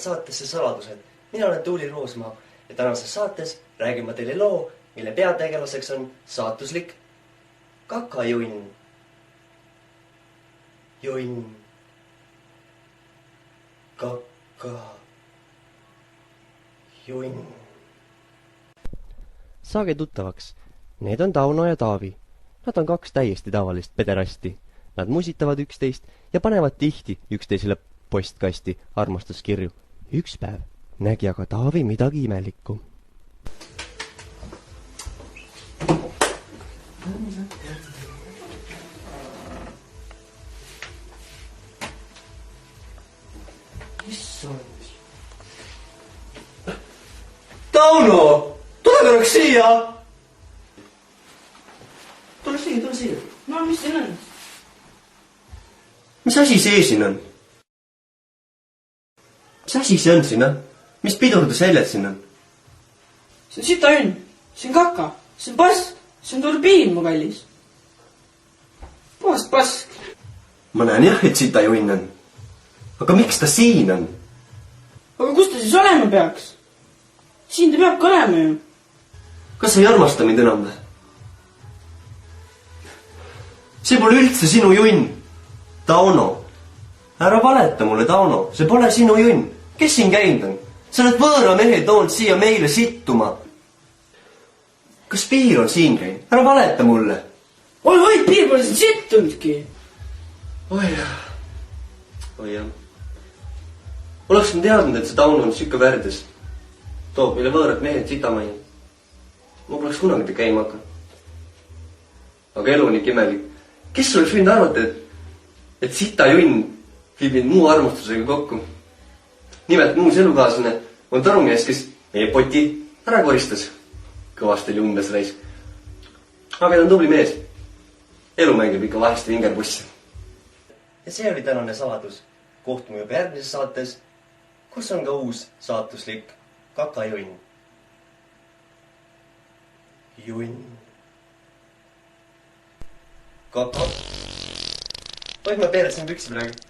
tulemast saatesse Saladused. Mina olen Tuuli Roosmaa ja tänases saates räägin ma teile loo, mille peategelaseks on saatuslik kakajunn. Junn. Kakajunn. Saage tuttavaks. Need on Tauno ja Taavi. Nad on kaks täiesti tavalist pederasti. Nad musitavad üksteist ja panevad tihti üksteisele postkasti armastuskirju. Üks päev nägi aga Taavi midagi imelikku. Tauno! Tule korraks siia! Tule siia. No, mis siin on? Mis asi see siin on? Mis asi see on siin, Mis pidurdus häljed siin on? See on sitajunn, see on kaka, see on pask, see on turbiin, mu kallis. Puhast pask. Ma näen jah, et sitajunn on. Aga miks ta siin on? Aga kus ta siis olema peaks? Siin ta peabki olema ju. Kas sa ei armasta mind enam? See pole üldse sinu junn. Tauno. Ära valeta mulle, Tauno. See pole sinu junn. Kes siin käinud on? Sa oled võõra mehe toonud siia meile sittuma. Kas Piir on siin käinud? Ära valeta mulle. Oi, Piir pole siin sittunudki. Oi jah. Oleks ma teadnud, et see Tauno on sükka värdes. Toob meile võõrad mehed sitamai. Ma poleks kunagi käima hakanud. Aga elu on ikka imelik. Kes oleks võinud arvata, et sitajunn viib mind muu armastusega kokku? Nimelt muus elukaaslane on tarumees, kes meie poti ära koristas. Kõvasti oli umbes reis. Aga ta on tubli mees. Elu mängib ikka vahest vingerbusse. Ja see oli tänane saladus. Kohtume juba järgmises saates, kus on ka uus saatuslik kakajunn. Junn. Kaka. Oih, ma peeretsen püksi praegu.